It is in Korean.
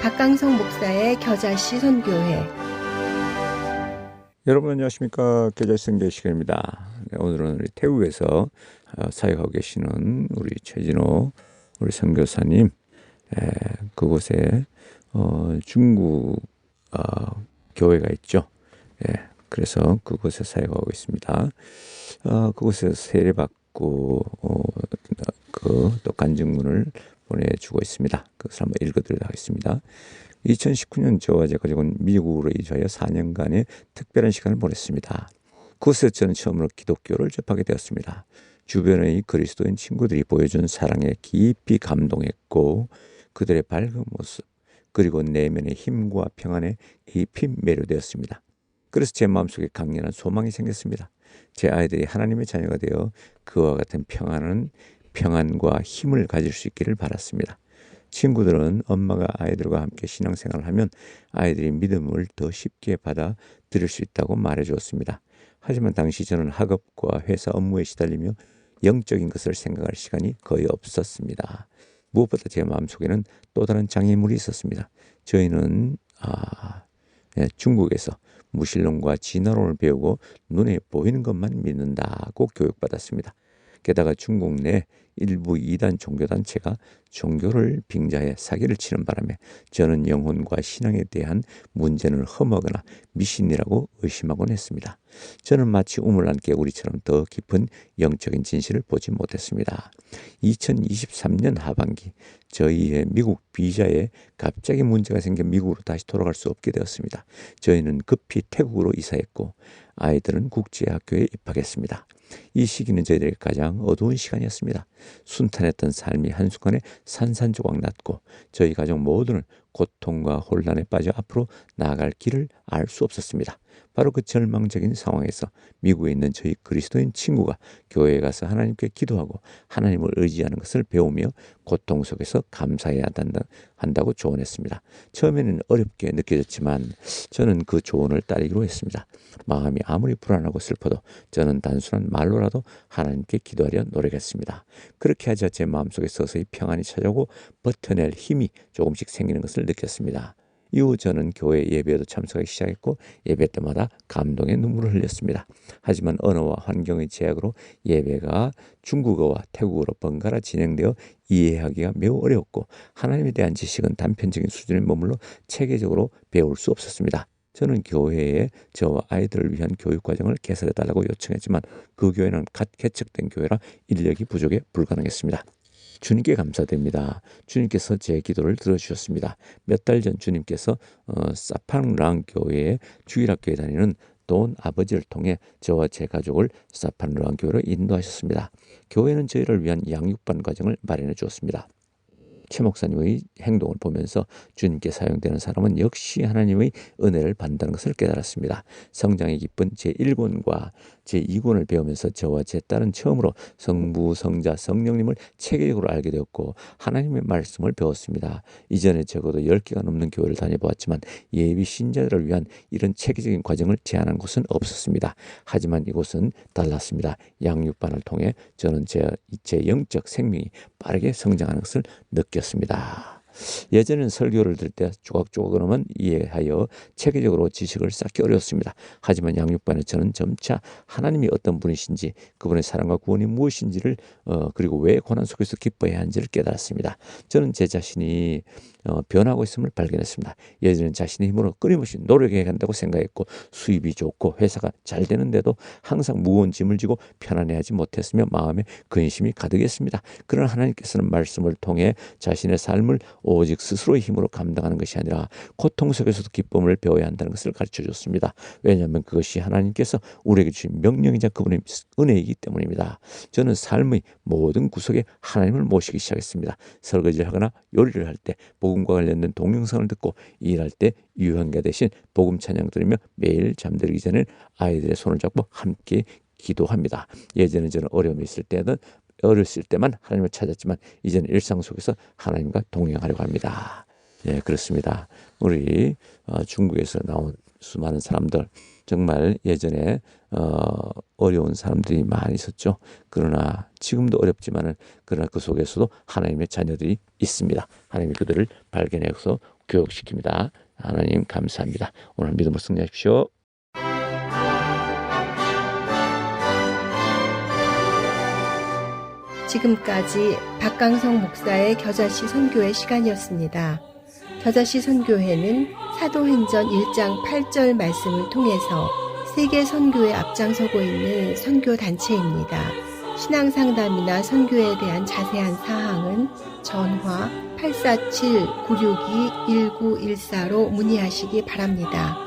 박강성 목사의 겨자씨 선교회. 여러분 안녕하십니까. 겨자씨 선교회 시간입니다. 오늘은 우리 태국에서 사역하고 계시는 우리 최진호 우리 선교사님, 그곳에 중국 교회가 있죠. 그래서 그곳에 사역하고 있습니다. 그곳에서 세례받고 또 간증문을 보내주고 있습니다. 그것을 한번 읽어드리도록 하겠습니다. 2019년 저와 제가 지금 미국으로 이주하여 4년간의 특별한 시간을 보냈습니다. 그곳에서 저는 처음으로 기독교를 접하게 되었습니다. 주변의 그리스도인 친구들이 보여준 사랑에 깊이 감동했고 그들의 밝은 모습 그리고 내면의 힘과 평안에 깊이 매료되었습니다. 그래서 제 마음속에 강렬한 소망이 생겼습니다. 제 아이들이 하나님의 자녀가 되어 그와 같은 평안과 힘을 가질 수 있기를 바랐습니다. 친구들은 엄마가 아이들과 함께 신앙생활을 하면 아이들이 믿음을 더 쉽게 받아들일 수 있다고 말해주었습니다. 하지만 당시 저는 학업과 회사 업무에 시달리며 영적인 것을 생각할 시간이 거의 없었습니다. 무엇보다 제 마음속에는 또 다른 장애물이 있었습니다. 저희는 중국에서 무신론과 진화론을 배우고 눈에 보이는 것만 믿는다고 교육받았습니다. 게다가 중국 내 일부 이단 종교단체가 종교를 빙자해 사기를 치는 바람에 저는 영혼과 신앙에 대한 문제는 험하거나 미신이라고 의심하곤 했습니다. 저는 마치 우물안 개구리처럼 더 깊은 영적인 진실을 보지 못했습니다. 2023년 하반기 저희의 미국 비자에 갑자기 문제가 생겨 미국으로 다시 돌아갈 수 없게 되었습니다. 저희는 급히 태국으로 이사했고 아이들은 국제학교에 입학했습니다. 이 시기는 저희들에게 가장 어두운 시간이었습니다. 순탄했던 삶이 한순간에 산산조각 났고 저희 가족 모두는 고통과 혼란에 빠져 앞으로 나아갈 길을 알 수 없었습니다. 바로 그 절망적인 상황에서 미국에 있는 저희 그리스도인 친구가 교회에 가서 하나님께 기도하고 하나님을 의지하는 것을 배우며 고통 속에서 감사해야 한다고 조언했습니다. 처음에는 어렵게 느껴졌지만 저는 그 조언을 따르기로 했습니다. 마음이 아무리 불안하고 슬퍼도 저는 단순한 말로라도 하나님께 기도하려 노력했습니다. 그렇게 하자 제 마음속에 서서히 평안이 찾아오고 버텨낼 힘이 조금씩 생기는 것을 느꼈습니다. 이후 저는 교회 예배에도 참석하기 시작했고 예배 때마다 감동의 눈물을 흘렸습니다. 하지만 언어와 환경의 제약으로 예배가 중국어와 태국어로 번갈아 진행되어 이해하기가 매우 어려웠고 하나님에 대한 지식은 단편적인 수준에 머물러 체계적으로 배울 수 없었습니다. 저는 교회에 저와 아이들을 위한 교육 과정을 개설해달라고 요청했지만 그 교회는 갓 개척된 교회라 인력이 부족해 불가능했습니다. 주님께 감사드립니다. 주님께서 제 기도를 들어주셨습니다. 몇 달 전 주님께서 사판랑 교회에 주일학교에 다니는 돈 아버지를 통해 저와 제 가족을 사판랑 교회로 인도하셨습니다. 교회는 저희를 위한 양육반 과정을 마련해 주었습니다. 최 목사님의 행동을 보면서 주님께 사용되는 사람은 역시 하나님의 은혜를 받는다는 것을 깨달았습니다. 성장이 깊은 제1권과 제2권을 배우면서 저와 제 딸은 처음으로 성부, 성자, 성령님을 체계적으로 알게 되었고 하나님의 말씀을 배웠습니다. 이전에 적어도 10개가 넘는 교회를 다녀보았지만 예비 신자들을 위한 이런 체계적인 과정을 제안한 곳은 없었습니다. 하지만 이곳은 달랐습니다. 양육반을 통해 저는 제 영적 생명이 빠르게 성장하는 것을 느꼈습니다. 예전에는 설교를 들을 때 조각조각으로만 이해하여 체계적으로 지식을 쌓기 어려웠습니다. 하지만 양육반에 저는 점차 하나님이 어떤 분이신지 그분의 사랑과 구원이 무엇인지를 그리고 왜 고난 속에서 기뻐해야 하는지를 깨달았습니다. 저는 제 자신이 변하고 있음을 발견했습니다. 예전엔 자신의 힘으로 끊임없이 노력해야 한다고 생각했고 수입이 좋고 회사가 잘 되는데도 항상 무거운 짐을 지고 편안해하지 못했으며 마음에 근심이 가득했습니다. 그러나 하나님께서는 말씀을 통해 자신의 삶을 오직 스스로의 힘으로 감당하는 것이 아니라 고통 속에서도 기쁨을 배워야 한다는 것을 가르쳐 줬습니다. 왜냐하면 그것이 하나님께서 우리에게 주신 명령이자 그분의 은혜이기 때문입니다. 저는 삶의 모든 구석에 하나님을 모시기 시작했습니다. 설거지를 하거나 요리를 할 때 복음과 관련된 동영상을 듣고 일할 때 유형가 대신 복음 찬양 들으며 매일 잠들기 전에 아이들의 손을 잡고 함께 기도합니다. 예전에 저는 어렸을 때만 하나님을 찾았지만 이제는 일상 속에서 하나님과 동행하려고 합니다. 예, 그렇습니다. 우리 중국에서 나온 수많은 사람들 정말 예전에 어려운 사람들이 많이 있었죠. 그러나 지금도 어렵지만은 그러나 그 속에서도 하나님의 자녀들이 있습니다. 하나님이 그들을 발견해서 교육시킵니다. 하나님 감사합니다. 오늘 믿음으로 승리하십시오. 지금까지 박강성 목사의 겨자씨 선교회 시간이었습니다. 겨자씨 선교회는 사도행전 1장 8절 말씀을 통해서 세계 선교에 앞장서고 있는 선교 단체입니다. 신앙상담이나 선교에 대한 자세한 사항은 전화 847-962-1914로 문의하시기 바랍니다.